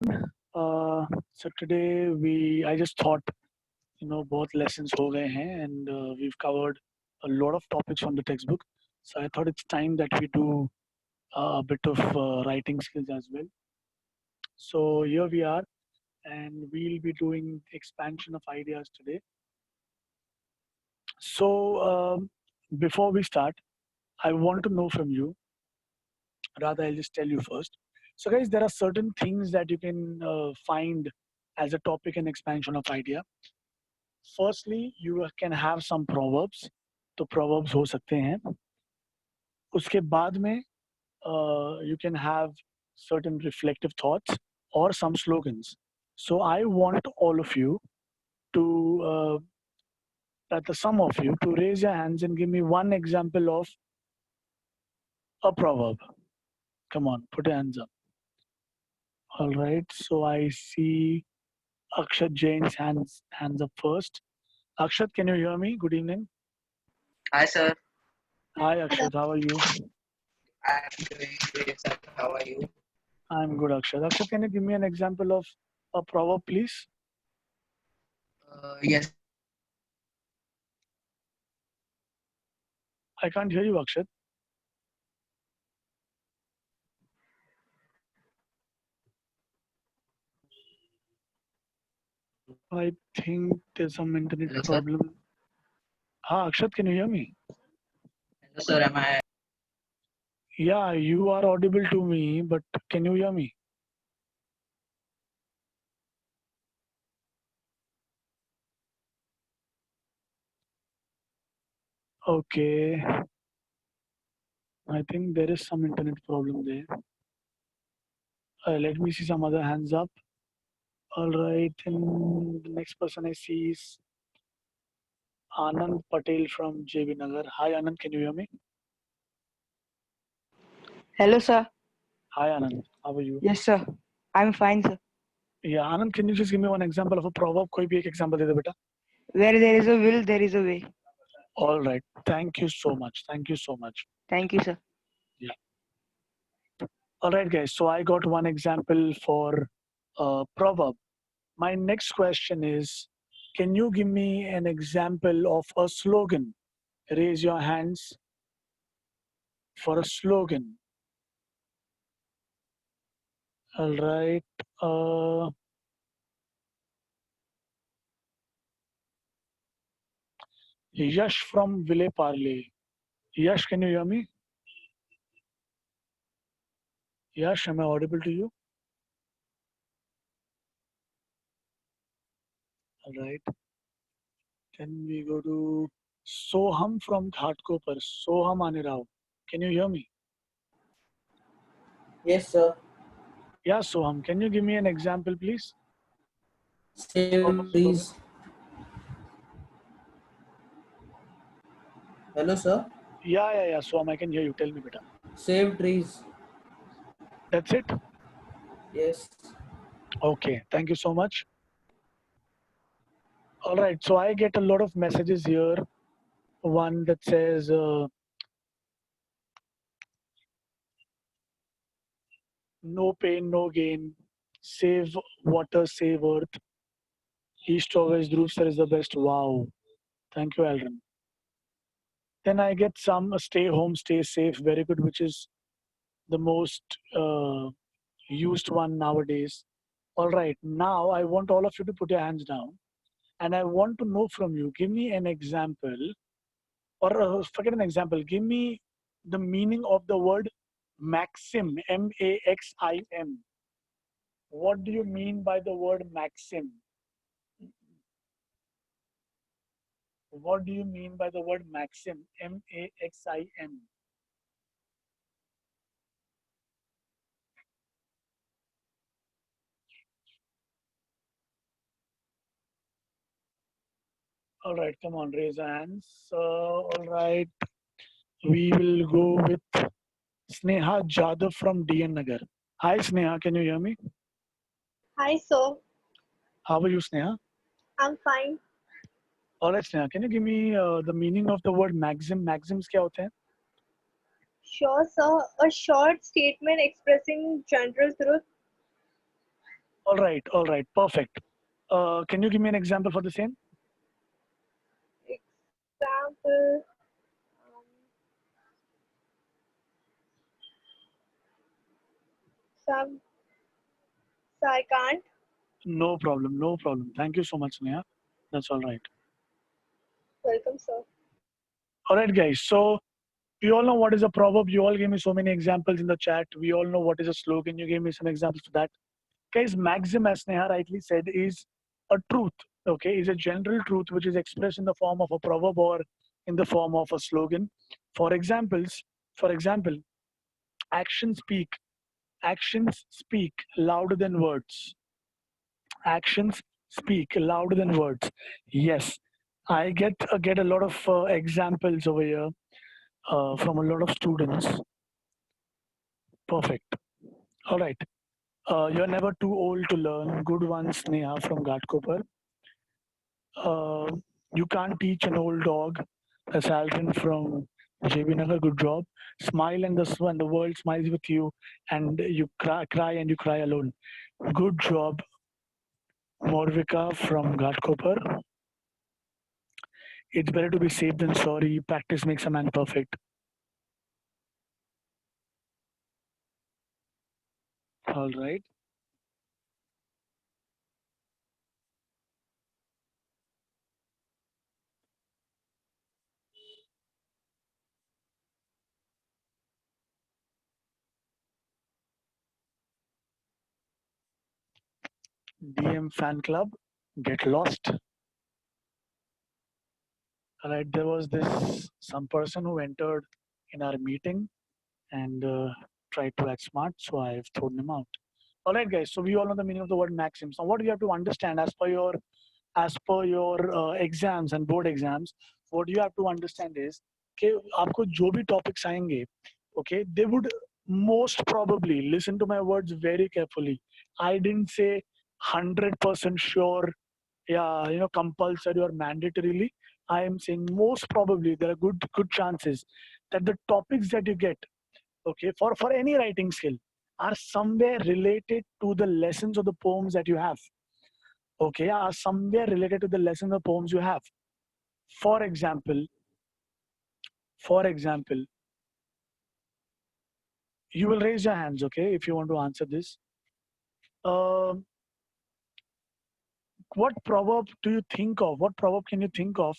So today I just thought, both lessons ho gaye hain and we've covered a lot of topics from the textbook. So I thought it's time that we do a bit of writing skills as well. So here we are, and we'll be doing expansion of ideas today. So before we start, I want to know from you. Rather, I'll just tell you first. So guys, there are certain things that you can find as a topic and expansion of idea. Firstly, you can have some proverbs. तो proverbs हो सकते हैं. उसके बाद में you can have certain reflective thoughts or some slogans. So I want all of you to, the sum of you, to raise your hands and give me one example of a proverb. Come on, put your hands up. All right. So I see Akshat Jain's hands up first. Akshat, can you hear me? Good evening. Hi, sir. Hi, Akshat. How are you? I'm doing great, sir. How are you? I'm good, Akshat. Akshat, can you give me an example of a proverb, please? Yes, I can't hear you, Akshat. I think there's some internet hello, sir. problem. Akshat, can you hear me? Hello, sir. Am I? Yeah, you are audible to me, but can you hear me? Okay. I think there is some internet problem there. Let me see some other hands up. All right. And the next person I see is Anand Patel from JB Nagar. Hi, Anand. Can you hear me? Hello, sir. Hi, Anand. How are you? Yes, sir. I'm fine, sir. Yeah, Anand, can you just give me one example of a proverb? कोई भी एक example दे दे बेटा. Where there is a will, there is a way. All right. Thank you so much. Thank you so much. Thank you, sir. Yeah. All right, guys. So I got one example for proverb. My next question is, can you give me an example of a slogan? Raise your hands for a slogan. All right. Yash from Ville Parle. Yash, can you hear me? Yash, am I audible to you? All right. Then we go to Soham from Ghatkopar. Soham Anirao. Can you hear me? Yes, sir. Yeah, Soham. Can you give me an example, please? Save trees. Hello, sir. Yeah. Soham, I can hear you. Tell me, beta. Save trees. That's it? Yes. Okay. Thank you so much. All right. So I get a lot of messages here. One that says, no pain, no gain. Save water, save earth. East or West, Dhruv sir is the best. Wow. Thank you, Aldrin. Then I get some stay home, stay safe. Very good, which is the most used one nowadays. All right. Now I want all of you to put your hands down. And I want to know from you, give me an example, or forget an example, give me the meaning of the word maxim, Maxim. What do you mean by the word maxim? What do you mean by the word maxim, Maxim? All right, come on, raise your hands. All right, we will go with Sneha Jadhav from DN Nagar. Hi, Sneha, can you hear me? Hi, sir. How are you, Sneha? I'm fine. All right, Sneha, can you give me the meaning of the word maxim? Maxims क्या होते हैं? Sure, sir. A short statement expressing general truth. All right, perfect. Can you give me an example for the same? Example. Some. So I can't. No problem, no problem. Thank you so much, Neha. That's all right. Welcome, sir. All right, guys. So we all know what is a proverb. You all gave me so many examples in the chat. We all know what is a slogan. You gave me some examples for that. Guys, maxim, as Neha rightly said, is a truth. Okay, is a general truth which is expressed in the form of a proverb or in the form of a slogan. For examples, for example, actions speak. Actions speak louder than words. Actions speak louder than words. Yes, I get a lot of examples over here from a lot of students. Perfect. All right. You're never too old to learn. Good ones, Neha from Ghatkopar. Uh, you can't teach an old dog. That's Alvin from JB Nagar. Good job. Smile and the world smiles with you, and you cry and you cry alone. Good job, Morvika from Ghatkopar. It's better to be safe than sorry. Practice makes a man perfect. All right. DM fan club. Get lost. All right. There was this some person who entered in our meeting and tried to act smart, so I've thrown him out. All right, guys. So we all know the meaning of the word maxims. Now, what you have to understand as per your exams and board exams, what you have to understand is कि आपको जो भी topics आएंगे, okay, they would most probably listen to my words very carefully. I didn't say 100% sure, yeah, compulsory or mandatorily. I am saying most probably there are good chances that the topics that you get, okay, for any writing skill, are somewhere related to the lessons of the poems that you have, okay, are somewhere related to the lesson of poems you have. For example, for example, you will raise your hands, okay, if you want to answer this. Um what proverb do you think of? What proverb can you think of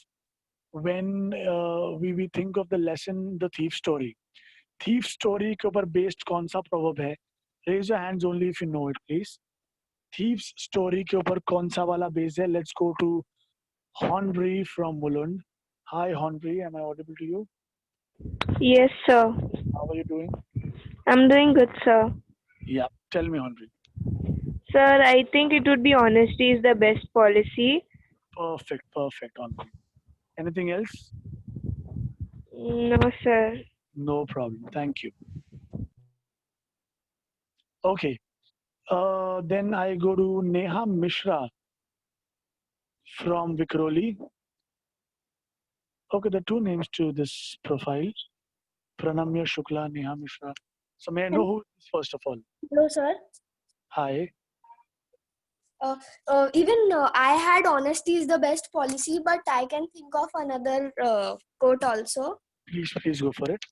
when we think of the lesson, the thief story? Thief story के ऊपर based कौन सा proverb है? Raise your hands only if you know it, please. Thieves story के ऊपर कौन सा वाला base है? Let's go to Henry from Mulund. Hi, Henry. Am I audible to you? Yes, sir. How are you doing? I'm doing good, sir. Yeah. Tell me, Henry. Sir, I think it would be honesty is the best policy. Perfect, Henry. Anything else? No, sir. No problem. Thank you. Okay. Then I go to Neha Mishra from Vikroli. Okay, there are two names to this profile. Pranamya Shukla, Neha Mishra. So may I know who is first of all? Hello, sir. Hi. Even I had honesty is the best policy, but I can think of another quote also. Please go for it.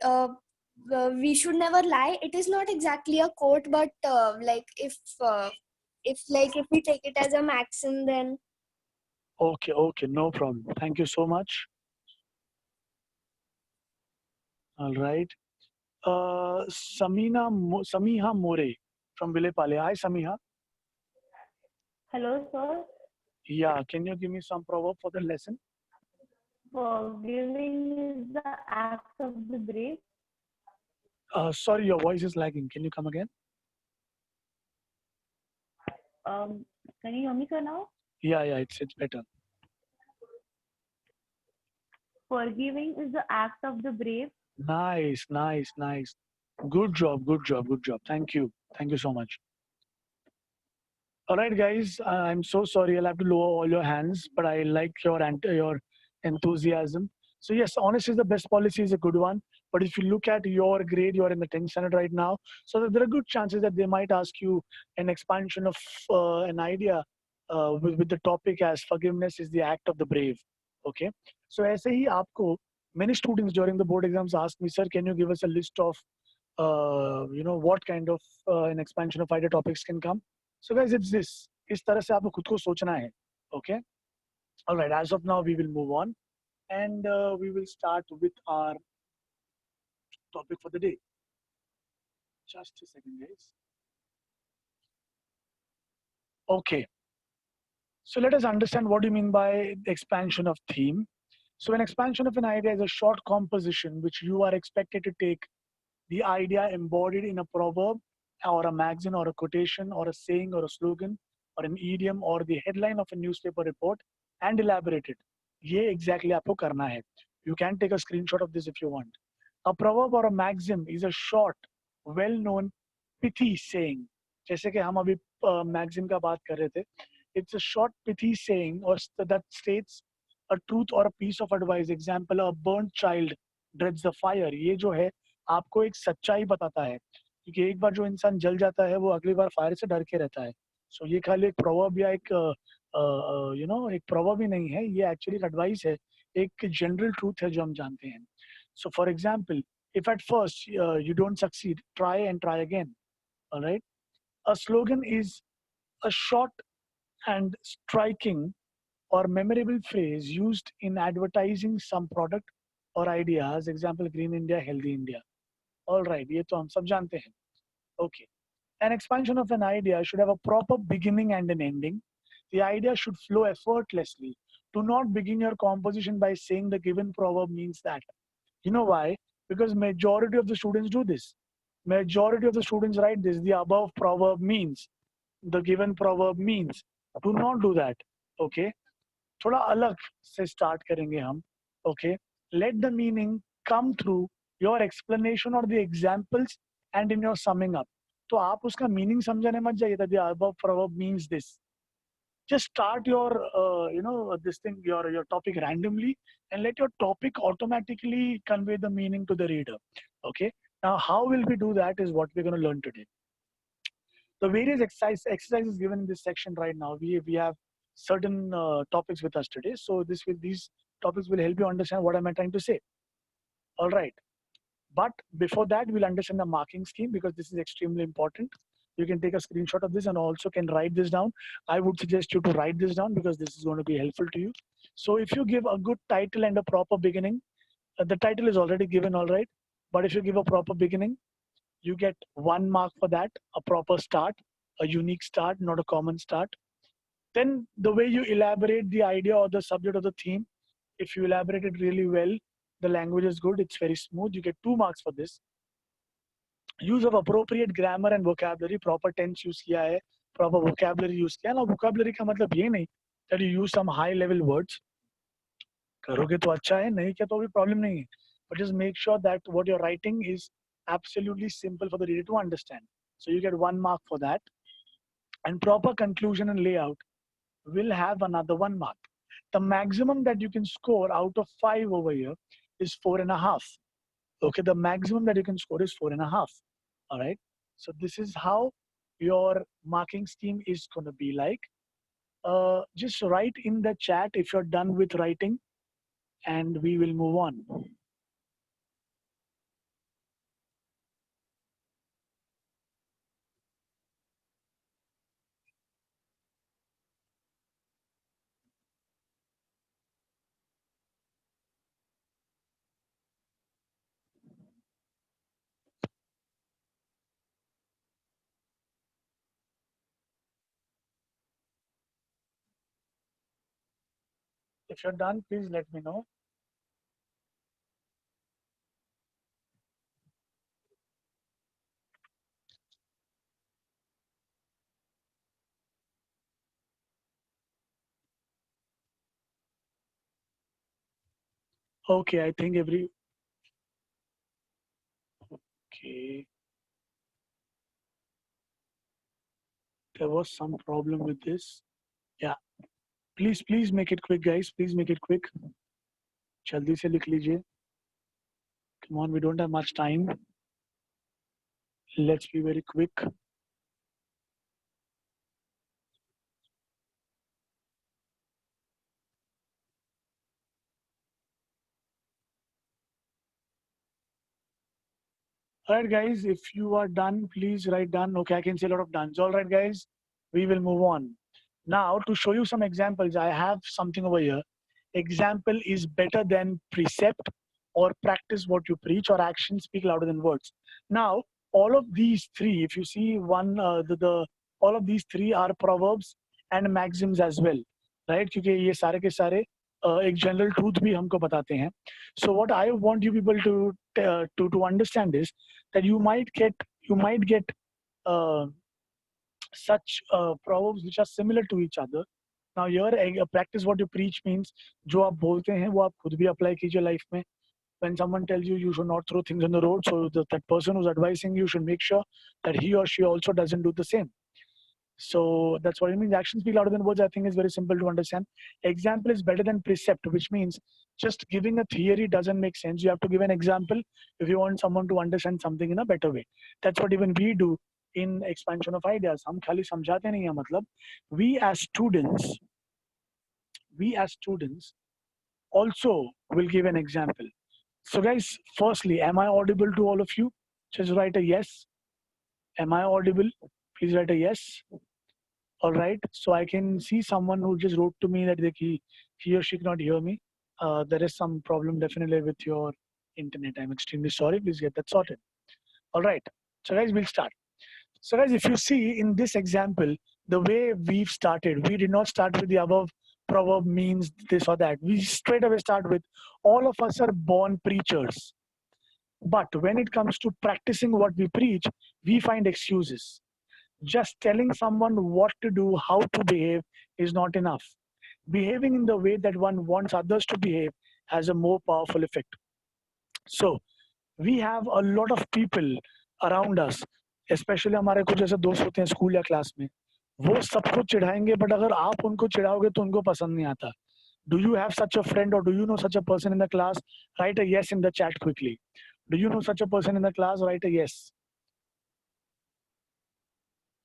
Uh, we should never lie. It is not exactly a quote, but like if we take it as a maxim, then Okay, no problem. Thank you so much. All right. Samiha More from Vilepale. Hi, Samiha. Hello, sir. Yeah, can you give me some proverb for the lesson? Forgiving is the act of the brave. Sorry, your voice is lagging. Can you come again? Um, can you hear me, sir, now? Yeah, it's better. Forgiving is the act of the brave. Nice. Good job. Thank you so much. All right, guys. I'm so sorry. I'll have to lower all your hands, but I like your enthusiasm. So yes, honesty is the best policy is a good one. But if you look at your grade, you're in the 10th standard right now. So there are good chances that they might ask you an expansion of an idea with the topic as forgiveness is the act of the brave. Okay. So ऐसे ही आपको many students during the board exams ask me, sir, can you give us a list of what kind of an expansion of idea topics can come? So guys, it's this. इस तरह से आपको खुद को सोचना है. Okay. All right. As of now, we will move on, and we will start with our topic for the day. Just a second, guys. Okay. So let us understand what do you mean by expansion of theme. So an expansion of an idea is a short composition which you are expected to take the idea embodied in a proverb or a magazine or a quotation or a saying or a slogan or an idiom or the headline of a newspaper report and elaborate it. ये exactly आपको करना है. You can take a screenshot of this if you want. A proverb or a maxim is a short, well-known, pithy saying. जैसे कि हम अभी maxim का बात कर रहे थे. It's a short, pithy saying or that states a truth or a piece of advice. Example, a burnt child dreads the fire. ये जो है आपको एक सच्चाई बताता है, क्योंकि एक बार जो इंसान जल जाता है वो अगली बार फायर से डर के रहता है. सो ये खाली एक प्रोवर्ब या एक एक प्रोवर्ब ही नहीं है, ये एक्चुअली एक एडवाइस है, एक जनरल ट्रूथ है जो हम जानते हैं. So for example, if at first you don't succeed, try and try again. Alright. A slogan is a short and striking or memorable phrase used in advertising some product or ideas. Example, Green India, Healthy India. All right, ये तो हम सब जानते हैं. Okay. An expansion of an idea should have a proper beginning and an ending. The idea should flow effortlessly. Do not begin your composition by saying the given proverb means that. You know why? Because majority of the students do this. Majority of the students write this. The above proverb means. The given proverb means. Do not do that. Okay. थोड़ा अलग से start करेंगे हम. Okay. Let the meaning come through your explanation or the examples and in your summing up. तो आप उसका meaning समझाने मत जाइए that the above proverb means this. Just start your your topic randomly and let your topic automatically convey the meaning to the reader. Okay. Now how will we do that is what we're going to learn today. The various exercises given in this section right now, we have certain topics with us today. So these topics will help you understand what am I trying to say. All right. But before that, we'll understand the marking scheme because this is extremely important. You can take a screenshot of this and also can write this down. I would suggest you to write this down because this is going to be helpful to you. So if you give a good title and a proper beginning, the title is already given, all right. But if you give a proper beginning, you get 1 mark for that, a proper start, a unique start, not a common start. Then the way you elaborate the idea or the subject or the theme, if you elaborate it really well, the language is good, it's very smooth, you get 2 marks for this. Use of appropriate grammar and vocabulary, proper tense use किया है, proper vocabulary use किया. Now vocabulary का मतलब ये नहीं that you use some high level words. करोगे तो अच्छा है, नहीं किया तो भी problem नहीं है. But just make sure that what you're writing is absolutely simple for the reader to understand. So you get 1 mark for that. And proper conclusion and layout will have another 1 mark. The maximum that you can score out of 5 over here is 4.5. Okay, the maximum that you can score is 4.5. All right. So this is how your marking scheme is going to be like. Just write in the chat if you're done with writing, and we will move on. If you're done, please let me know. Okay, I think okay. There was some problem with this. Yeah. Please make it quick, guys. Please make it quick. जल्दी से लिख लीजिए. Come on, we don't have much time. Let's be very quick. All right, guys, if you are done, please write done. Okay, I can see a lot of done's. All right, guys, we will move on. Now, to show you some examples, I have something over here. Example is better than precept, or practice what you preach, or actions speak louder than words. Now, all of these three, if you see one, all of these three are proverbs and maxims as well, right? क्योंकि ये सारे के सारे एक general truth भी हमको बताते हैं. So what I want you people to understand is that you might get uh, such proverbs which are similar to each other. Now here practice what you preach means जो आप बोलते हैं वो आप खुद भी apply कीजिए life में. When someone tells you you should not throw things on the road, so that person who's advising you should make sure that he or she also doesn't do the same. So that's what it means. Actions speak louder than words, I think, is very simple to understand. Example is better than precept, which means just giving a theory doesn't make sense. You have to give an example if you want someone to understand something in a better way. That's what even we do in expansion of ideas. हम खाली समझाते नहीं हैं, मतलब we as students also will give an example. So guys, firstly, am I audible to all of you? Just write a yes. Am I audible? Please write a yes. All right. So I can see someone who just wrote to me that he or she cannot hear me. There is some problem definitely with your internet. I'm extremely sorry. Please get that sorted. All right. So guys, we'll start. So guys, if you see in this example, the way we've started, we did not start with the above proverb means this or that. We straight away start with all of us are born preachers. But when it comes to practicing what we preach, we find excuses. Just telling someone what to do, how to behave is not enough. Behaving in the way that one wants others to behave has a more powerful effect. So we have a lot of people around us, especially हमारे कुछ ऐसे दोस्त होते हैं school या class में, वो सबको चिढ़ाएंगे, बट अगर आप उनको चिढ़ाओगे तो उनको पसंद नहीं आता. Do you have such a friend or do you know such a person in the class? Write a yes in the chat quickly. Do you know such a person in the class? Write a yes.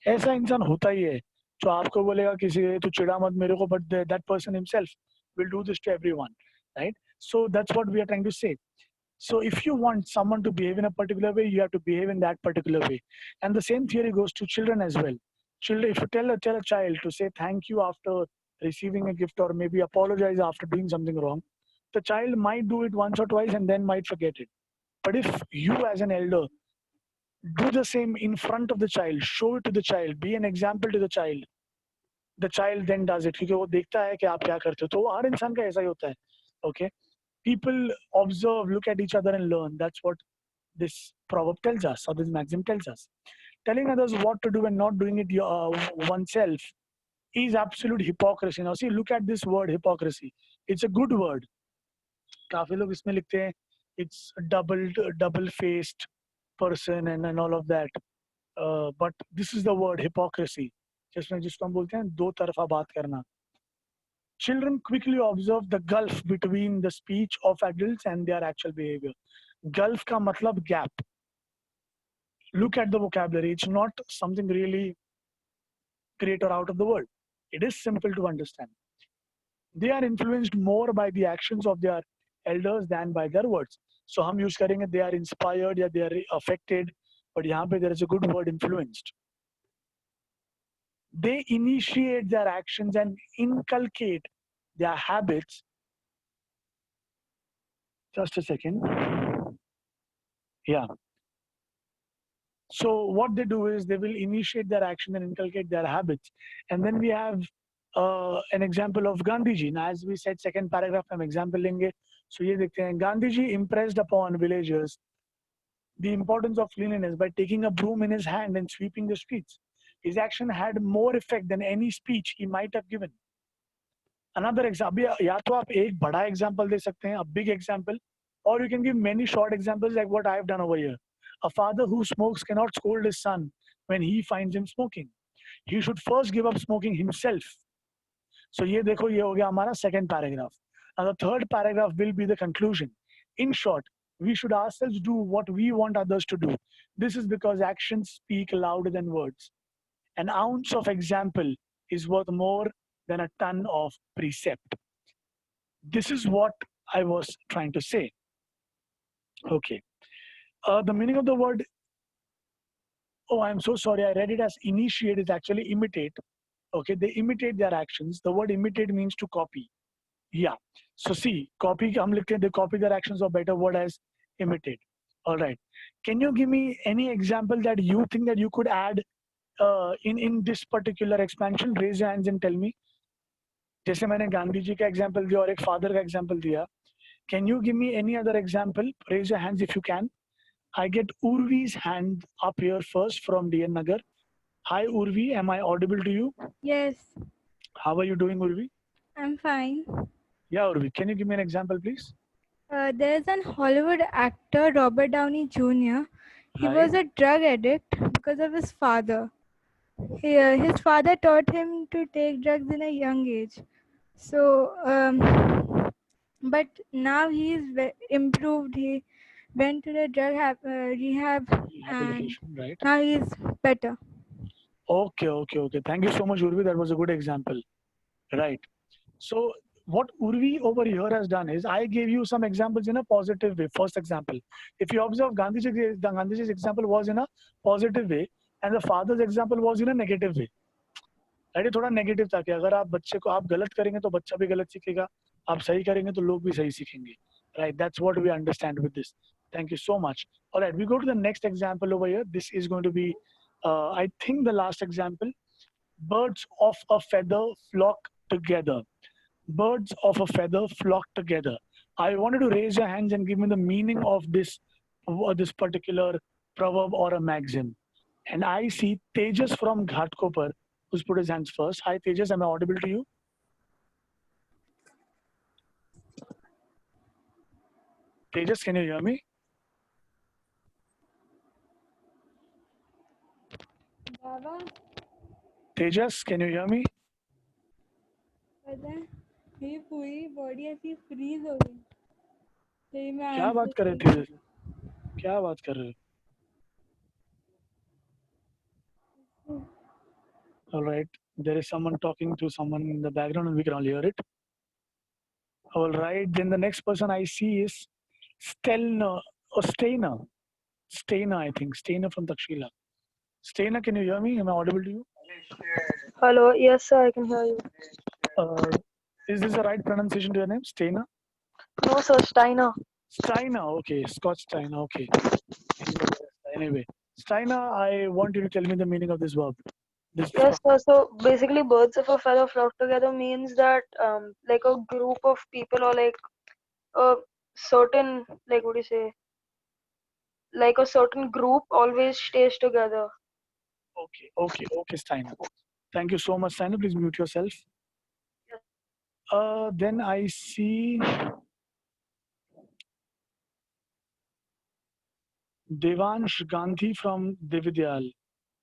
ऐसा इंसान होता ही है जो आपको बोलेगा किसी तू चिढ़ा मत मेरे को, but that person himself will do this to everyone, right? So that's what we are trying to say. So if you want someone to behave in a particular way, you have to behave in that particular way. And the same theory goes to children as well. Children, if you tell a child to say thank you after receiving a gift or maybe apologize after doing something wrong, the child might do it once or twice and then might forget it. But if you as an elder do the same in front of the child, show it to the child, be an example to the child then does it, क्योंकि वो देखता है कि आप क्या करते हो. तो हर इंसान का ऐसा ही होता है. Okay, people observe, look at each other and learn. That's what this proverb tells us, or this maxim tells us. Telling others what to do and not doing it oneself is absolute hypocrisy. Now see, look at this word hypocrisy. It's a good word. काफी लोग इसमें लिखते हैं it's double faced person and all of that. But this is the word hypocrisy. जिसको हम बोलते हैं दो तरफा बात करना. Children quickly observe the gulf between the speech of adults and their actual behavior. Gulf का मतलब gap. Look at the vocabulary. It's not something really great or out of the world. It is simple to understand. They are influenced more by the actions of their elders than by their words. So हम use करेंगे they are inspired या they are affected, but यहाँ पे there is a good word influenced. They initiate their actions and inculcate their habits. Just a second. Yeah. So what they do is they will initiate their action and inculcate their habits. And then we have an example of Gandhiji. Now, as we said, second paragraph हम example लेंगे. So ये देखते हैं. Gandhiji impressed upon villagers the importance of cleanliness by taking a broom in his hand and sweeping the streets. His action had more effect than any speech he might have given. Another example, या तो आप एक बड़ा example दे सकते हैं, a big example, or you can give many short examples like what I have done over here. A father who smokes cannot scold his son when he finds him smoking. He should first give up smoking himself. So ये देखो, ये हो गया हमारा second paragraph. Now the third paragraph will be the conclusion. In short, We should ourselves do what we want others to do. This is because actions speak louder than words. An ounce of example is worth more than a ton of precept. This is what I was trying to say. Okay. The meaning of the word, oh, I'm so sorry. I read it as initiate is actually imitate. Okay. They imitate their actions. The word imitate means to copy. Yeah. So see, copy, I'm looking, they copy their actions, or better word as imitate. All right. Can you give me any example that you think that you could add in this particular expansion? Raise your hands and tell me. जैसे मैंने गांधी जी का example दिया और एक father का example दिया, can you give me any other example? Raise your hands if you can. I get Urvi's hand up here first from DN Nagar. Hi Urvi, am I audible to you? Yes, How are you doing, Urvi? I'm fine. Yeah, Urvi, can you give me an example, please? There's an Hollywood actor, Robert Downey Jr. He Right. was a drug addict because of his father. His father taught him to take drugs in a young age. So, but now he's improved. He went to the rehab and Rehabilitation, right? now he's better. Okay. Thank you so much, Urvi. That was a good example. Right. So what Urvi over here has done is I gave you some examples in a positive way. First example, if you observe Gandhiji's example was in a positive way and the father's example was in a negative way. Right, थोड़ा negative था कि अगर आप बच्चे को आप गलत करेंगे तो बच्चा भी गलत सीखेगा, आप सही करेंगे तो लोग भी सही सीखेंगे. Right, that's what we understand with this. Thank you so much. All right, we go to the next example over here. This is going to be, I think, the last example. Birds of a feather flock together. Birds of a feather flock together. I wanted to raise your hands and give me the meaning of this particular proverb or a maxim. And I see Tejas from Ghatkopar, who's put his hands first. Hi Tejas, am I audible to you? Tejas, can you hear me? Baba Tejas, can you hear me? पता है मेरी पूरी body ऐसी freeze हो गई. सही में क्या बात कर रहे आंसर थे? क्या बात कर रहे हो? All right, there is someone talking to someone in the background and we can all hear it. All right, then the next person I see is Stelna or Stainer. Stainer, I think. Stainer from Takshila. Stainer, can you hear me? Am I audible to you? Hello, yes, sir, I can hear you. Is this the right pronunciation to your name? Stainer? No, sir, Steiner. Steiner, okay. Scott Steiner, okay. Anyway, Steiner, I want you to tell me the meaning of this verb. Yes, sir. So basically, birds of a feather flock together means that like a group of people or like a certain, like what do you say, like a certain group always stays together. Okay, Steiner. Thank you so much, Steiner. Please mute yourself. Then I see Devansh Gandhi from Devidyal.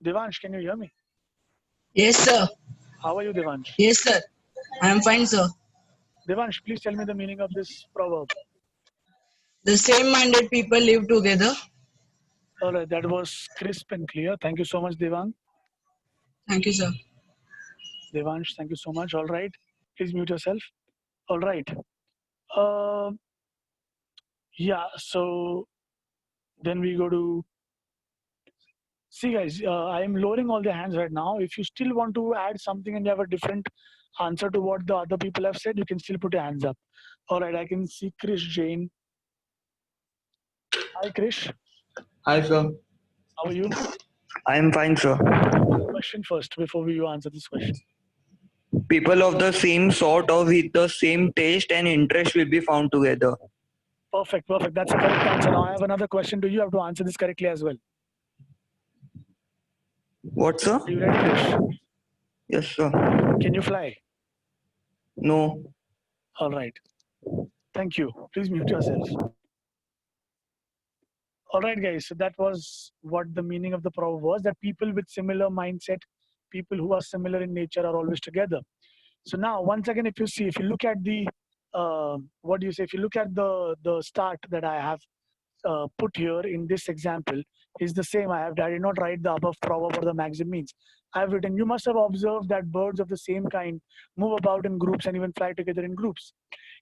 Devansh, can you hear me? Yes, sir. How are you, Devansh? Yes, sir. I am fine, sir. Devansh, please tell me the meaning of this proverb. The same-minded people live together. All right, that was crisp and clear. Thank you so much, Devang. Thank you, sir. Devansh, thank you so much. All right, please mute yourself. All right. Uh, yeah, so then we go to, see guys, I am lowering all the hands right now. If you still want to add something and you have a different answer to what the other people have said, you can still put your hands up. All right, I can see Krish Jain. Hi Krish, Hi, sir. how are you? I am fine, sir. Question first before you answer this question. People of the same sort or with the same taste and interest will be found together. Perfect. That's a correct answer. Now I have another question to you. You have to answer this correctly as well. What, sir? Are you ready, Krish? Yes, sir. Can you fly? No. All right. Thank you. Please mute yourself. All right, guys. So that was what the meaning of the proverb was, that people with similar mindset, people who are similar in nature are always together. So now, once again, if you look at the, what do you say? If you look at the start that I have put here in this example is the same. I did not write the above proverb or the maxim means. I have written, you must have observed that birds of the same kind move about in groups and even fly together in groups.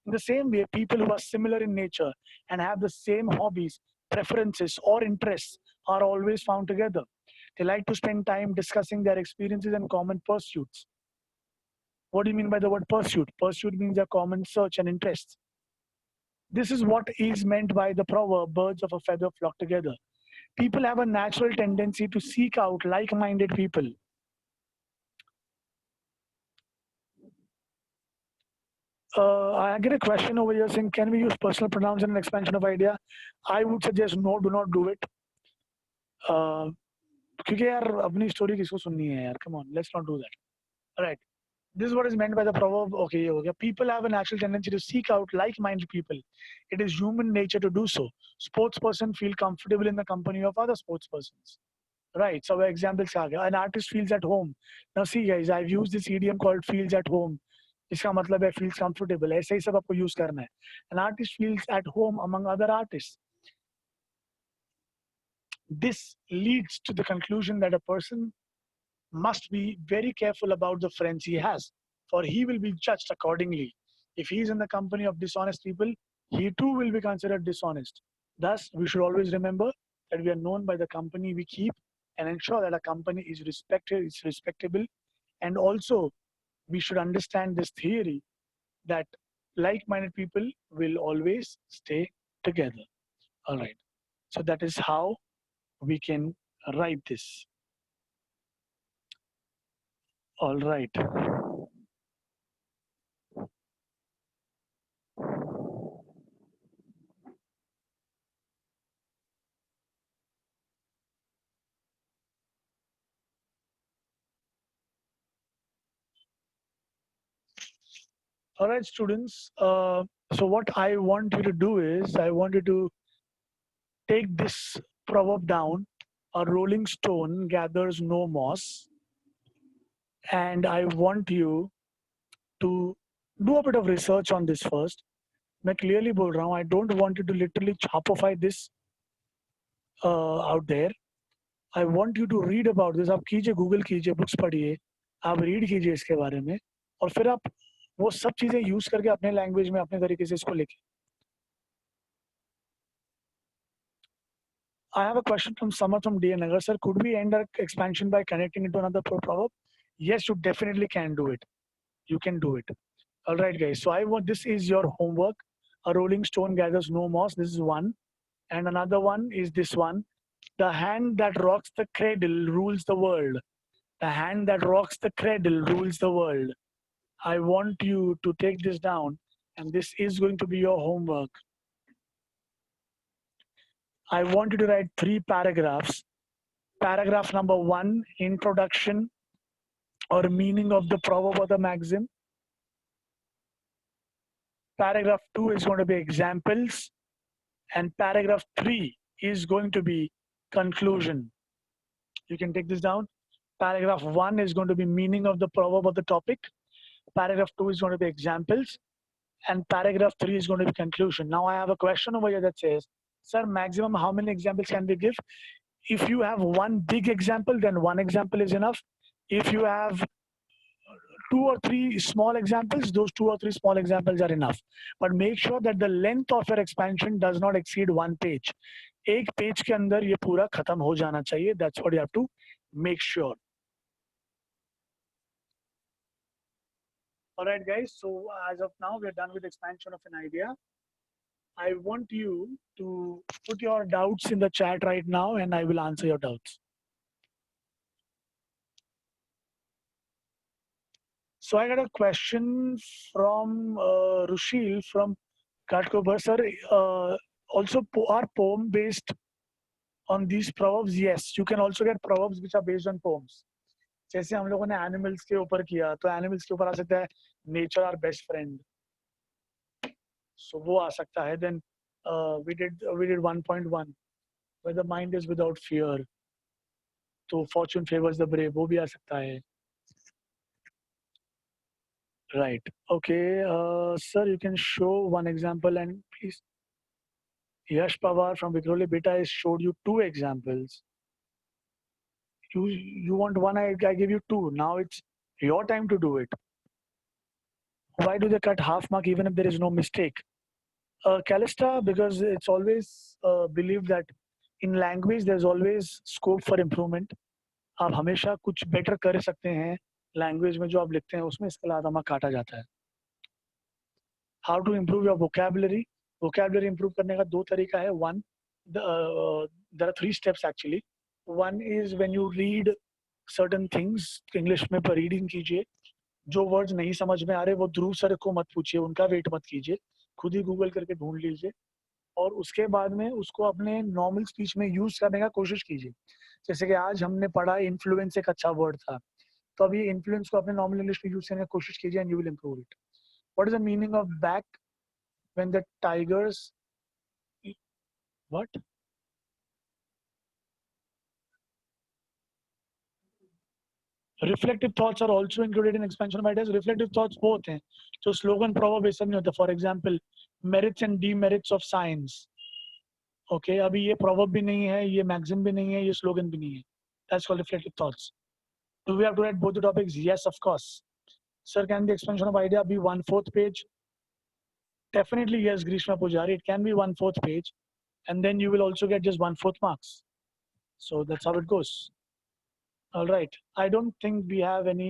In the same way, people who are similar in nature and have the same hobbies, preferences, or interests are always found together. They like to spend time discussing their experiences and common pursuits. What do you mean by the word pursuit? Pursuit means a common search and interest. This is what is meant by the proverb, birds of a feather flock together. People have a natural tendency to seek out like minded people. I get a question over here saying, can we use personal pronouns in an expansion of idea? I would suggest no, do not do it. क्योंकि यार अपनी story किसको सुननी है यार, come on, let's not do that. All right. This is what is meant by the proverb. Okay, okay. People have a natural tendency to seek out like-minded people. It is human nature to do so. Sportsperson feel comfortable in the company of other sportspersons. Right. So, examples are an artist feels at home. Now, see, guys, I've used this idiom called feels at home. इसका मतलब है feels comfortable. ऐसे ही सब आपको use करना है. An artist feels at home among other artists. This leads to the conclusion that a person must be very careful about the friends he has, for he will be judged accordingly. If he is in the company of dishonest people, he too will be considered dishonest. Thus, we should always remember that we are known by the company we keep and ensure that a company is respected, is respectable. And also, we should understand this theory that like-minded people will always stay together. All right. So that is how we can write this. All right. All right, students. So what I want you to do is, I want you to take this proverb down. A rolling stone gathers no moss. And I want you to do a bit of research on this first. मैं clearly बोल रहा हूँ, I don't want you to literally chopify this out there. I want you to read about this. आप कीजिए, Google कीजिए, books पढ़िए, आप read कीजिए इसके बारे में, और फिर आप वो सब चीजें यूज करके अपने लैंग्वेज में अपने तरीके से इसको लिखें. I have a question from Samar from DNagar. Sir, could we end our expansion by connecting it to another proverb? Yes, you definitely can do it. You can do it. All right, guys. So I want, this is your homework. A rolling stone gathers no moss. This is one. And another one is this one. The hand that rocks the cradle rules the world. The hand that rocks the cradle rules the world. I want you to take this down, and this is going to be your homework. I want you to write 3 paragraphs. Paragraph number 1, introduction or meaning of the proverb or the maxim. Paragraph 2 is going to be examples. And paragraph 3 is going to be conclusion. You can take this down. Paragraph 1 is going to be meaning of the proverb or the topic. Paragraph 2 is going to be examples. And paragraph 3 is going to be conclusion. Now I have a question over here that says, sir, maximum how many examples can we give? If you have one big example, then one example is enough. If you have 2 or 3 small examples, those 2 or 3 small examples are enough. But make sure that the length of your expansion does not exceed 1 page. एक page के अंदर ये पूरा खत्म हो जाना चाहिए. That's what you have to make sure. All right, guys. So as of now, we're done with expansion of an idea. I want you to put your doubts in the chat right now, and I will answer your doubts. So I got a question from Rushil from Katkobar. Sir, also are poem based on these proverbs? Yes, you can also get proverbs which are based on poems. जैसे हम लोगों ने animals के ऊपर किया, तो animals के ऊपर आ सकता है nature our best friend. So वो आ सकता है. Then we did 1.1 where the mind is without fear. तो fortune favors the brave, वो भी आ सकता है. Right. Okay. Sir, you can show one example and please. Yash Pawar from Vikroli Beta has showed you 2 examples. You want one, I give you 2. Now it's your time to do it. Why do they cut half mark even if there is no mistake? Callista, because it's always believed that in language there's always scope for improvement. आप हमेशा कुछ better कर सकते हैं language में जो आप लिखते हैं उसमें, इसके अलावा मार्क काटा जाता है. How to improve your vocabulary improve करने का 2 तरीका है. One, there are 3 steps actually. One is when you read certain things, English में पर रीडिंग कीजिए. जो वर्ड्स नहीं समझ में आ रहे वो ध्रुव सर को मत पूछिए, उनका वेट मत कीजिए, खुद ही गूगल करके ढूंढ लीजिए और उसके बाद में उसको अपने नॉर्मल स्पीच में यूज करने का कोशिश कीजिए. जैसे कि आज हमने पढ़ा इन्फ्लुएंस एक अच्छा वर्ड था, तो अभी इन्फ्लुएंस को अपने नॉर्मल इंग्लिश में यूज करने की कोशिश कीजिए and you will improve it. What is the meaning of back when the tigers what Reflective thoughts are also included in expansion of ideas. Reflective thoughts both हैं, तो slogan proverb ये सब नहीं होता. For example, merits and demerits of science. Okay, अभी ये proverb भी नहीं है, ये maxim भी नहीं है, ये slogan भी नहीं है. That's called reflective thoughts. Do we have to write both the topics? Yes, of course. Sir, can the expansion of idea be 1/4 page? Definitely yes, Grishma Pujari. It can be 1/4 page, and then you will also get just 1/4 marks. So that's how it goes. All right. I don't think we have any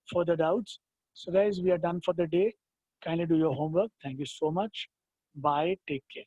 further doubts. So guys, we are done for the day. Kindly do your homework. Thank you so much. Bye. Take care.